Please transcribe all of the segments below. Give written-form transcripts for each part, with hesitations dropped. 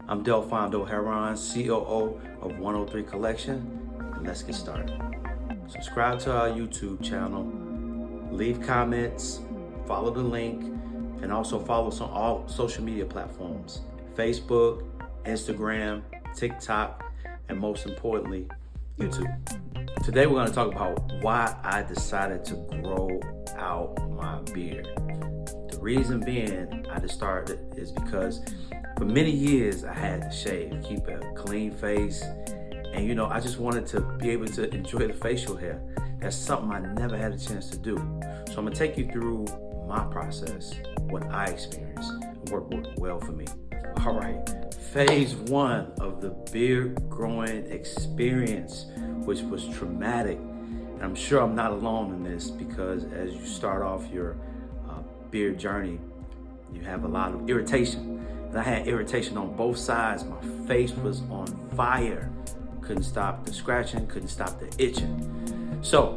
I'm Delfondo Heron, COO of 103 Collection, and let's get started. Subscribe to our YouTube channel, leave comments, follow the link, and also follow us on all social media platforms, Facebook, Instagram, TikTok, and most importantly, YouTube. Today we're going to talk about why I decided to grow out my beard. The reason being I just started is because for many years I had to shave, keep a clean face, and I just wanted to be able to enjoy the facial hair. That's something I never had a chance to do. So I'm gonna take you through my process, what I experienced, and what worked well for me. All right, phase one of the beard growing experience, which was traumatic. And I'm sure I'm not alone in this, because as you start off your beard journey, you have a lot of irritation. And I had irritation on both sides. My face was on fire. Couldn't stop the scratching, couldn't stop the itching. So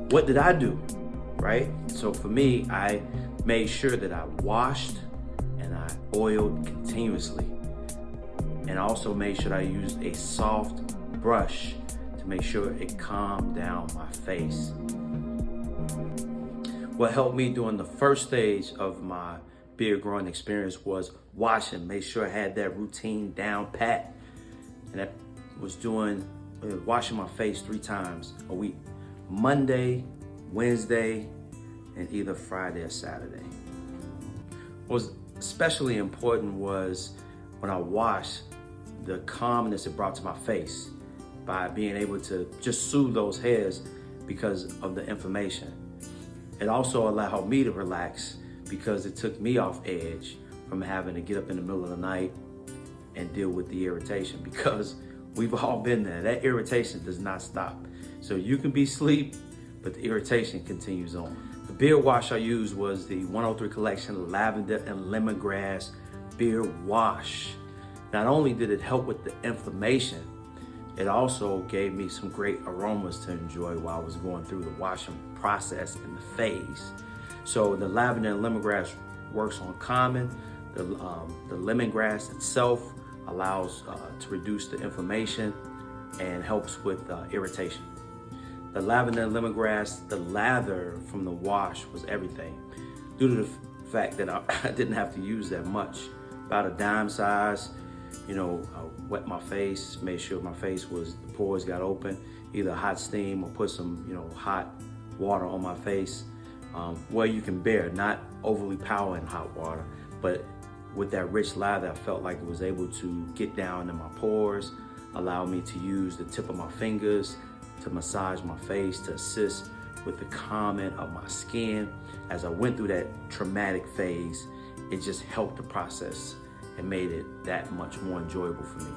what did I do, right? So for me, I made sure that I washed and I oiled continuously. And I also made sure I used a soft brush to make sure it calmed down my face. What helped me during the first stage of my beard growing experience was washing. Made sure I had that routine down pat. And that was washing my face 3 times a week. Monday, Wednesday, and either Friday or Saturday. What was especially important was when I washed, the calmness it brought to my face by being able to just soothe those hairs because of the inflammation. It also allowed me to relax because it took me off edge from having to get up in the middle of the night and deal with the irritation, because we've all been there. That irritation does not stop. So you can be asleep, but the irritation continues on. The beard wash I used was the 103 Collection Lavender and Lemongrass Beard Wash. Not only did it help with the inflammation, it also gave me some great aromas to enjoy while I was going through the washing process in the phase. So the lavender and lemongrass works on calming. The lemongrass itself allows to reduce the inflammation and helps with irritation. The lavender and lemongrass, the lather from the wash was everything, due to the fact that I didn't have to use that much. About a dime size. I wet my face, made sure my face the pores got open, either hot steam or put some, hot water on my face. Where you can bear, not overly powering hot water, but with that rich lather, I felt like it was able to get down in my pores, allow me to use the tip of my fingers to massage my face, to assist with the calming of my skin. As I went through that traumatic phase, it just helped the process and made it that much more enjoyable for me.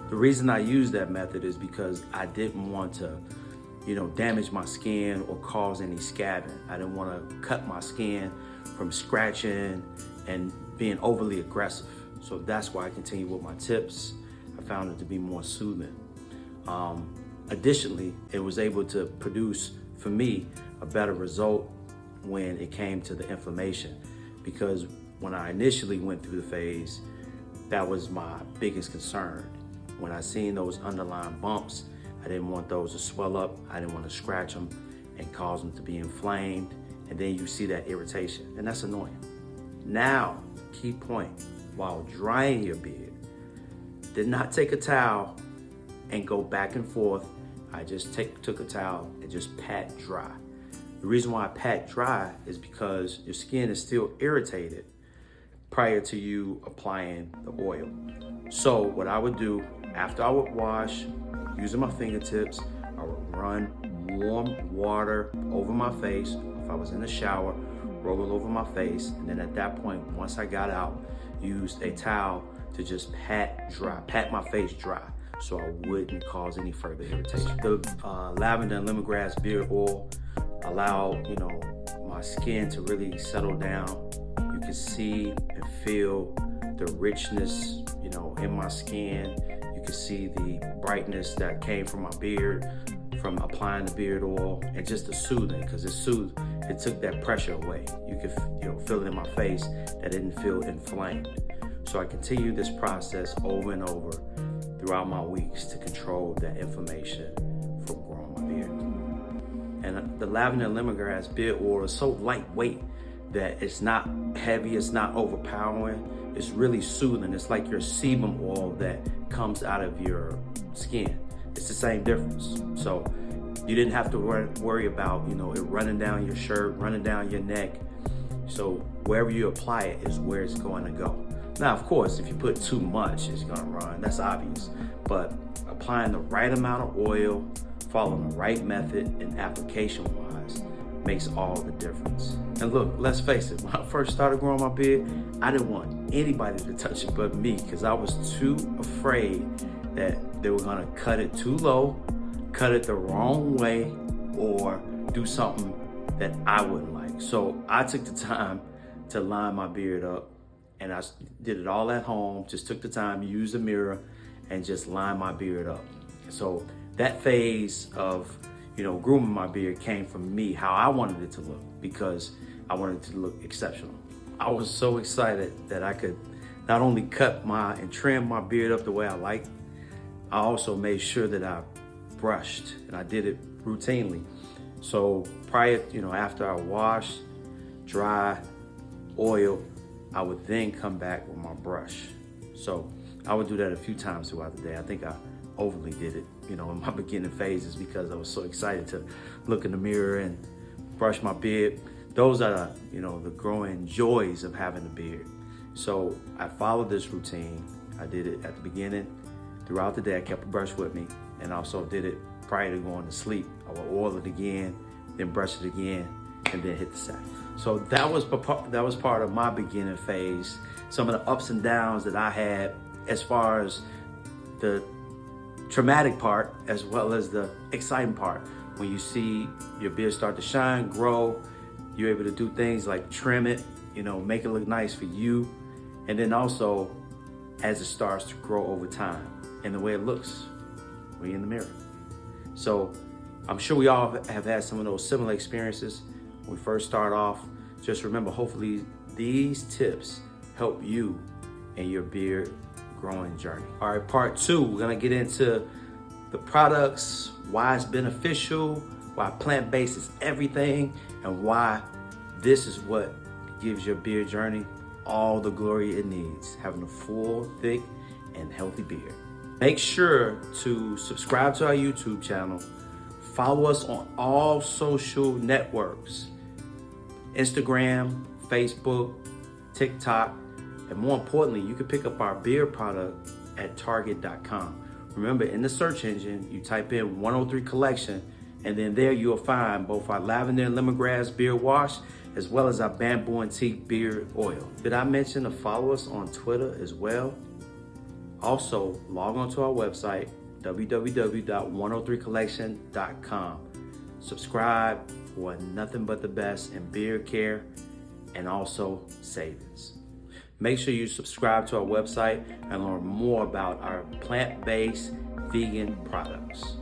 The reason I used that method is because I didn't want to, damage my skin or cause any scabbing. I didn't want to cut my skin from scratching and being overly aggressive. So that's why I continued with my tips. I found it to be more soothing. Additionally, it was able to produce, for me, a better result when it came to the inflammation, because when I initially went through the phase, that was my biggest concern. When I seen those underlying bumps, I didn't want those to swell up. I didn't want to scratch them and cause them to be inflamed. And then you see that irritation, and that's annoying. Now, key point, while drying your beard, did not take a towel and go back and forth. I just took a towel and just pat dry. The reason why I pat dry is because your skin is still irritated prior to you applying the oil. So what I would do, after I would wash, using my fingertips, I would run warm water over my face. If I was in the shower, roll it over my face. And then at that point, once I got out, used a towel to just pat my face dry, so I wouldn't cause any further irritation. The lavender and lemongrass beard oil allowed, my skin to really settle down. You can see and feel the richness, in my skin. You can see the brightness that came from my beard from applying the beard oil, and just the soothing, because it soothed. It took that pressure away. You could, feel it in my face that didn't feel inflamed. So I continue this process over and over throughout my weeks to control that inflammation from growing my beard. And the lavender and lemongrass beard oil is so lightweight that it's not heavy, it's not overpowering, it's really soothing. It's like your sebum oil that comes out of your skin. It's the same difference. So you didn't have to worry about, it running down your shirt, running down your neck. So wherever you apply it is where it's going to go. Now, of course, if you put too much, it's going to run. That's obvious. But applying the right amount of oil, following the right method, and application-wise makes all the difference. And look, let's face it, when I first started growing my beard, I didn't want anybody to touch it but me because I was too afraid that they were going to cut it too low, cut it the wrong way, or do something that I wouldn't like. So I took the time to line my beard up, and I did it all at home, just took the time, used a mirror, and just lined my beard up. So that phase of, grooming my beard came from me, how I wanted it to look, because I wanted it to look exceptional. I was so excited that I could not only cut and trim my beard up the way I like, I also made sure that I brushed, and I did it routinely. So prior, after I wash, dry, oil, I would then come back with my brush. So I would do that a few times throughout the day. I think I overly did it, in my beginning phases because I was so excited to look in the mirror and brush my beard. Those are, the growing joys of having a beard. So I followed this routine. I did it at the beginning. Throughout the day, I kept a brush with me, and also did it prior to going to sleep. I would oil it again, then brush it again, and then hit the sack. So that was part of my beginning phase. Some of the ups and downs that I had as far as the traumatic part as well as the exciting part. When you see your beard start to shine, grow, you're able to do things like trim it, make it look nice for you. And then also as it starts to grow over time and the way it looks when you're in the mirror. So I'm sure we all have had some of those similar experiences when we first start off. Just remember, hopefully these tips help you in your beard growing journey. All right, part 2, we're gonna get into the products, why it's beneficial, why plant-based is everything, and why this is what gives your beard journey all the glory it needs, having a full, thick, and healthy beard. Make sure to subscribe to our YouTube channel. Follow us on all social networks, Instagram, Facebook, TikTok, and more importantly, you can pick up our beard product at Target.com. Remember, in the search engine, you type in 103 Collection, and then there you'll find both our lavender and lemongrass beard wash, as well as our bamboo and teak beard oil. Did I mention to follow us on Twitter as well? Also, log on to our website, www.103collection.com. Subscribe for nothing but the best in beard care and also savings. Make sure you subscribe to our website and learn more about our plant-based vegan products.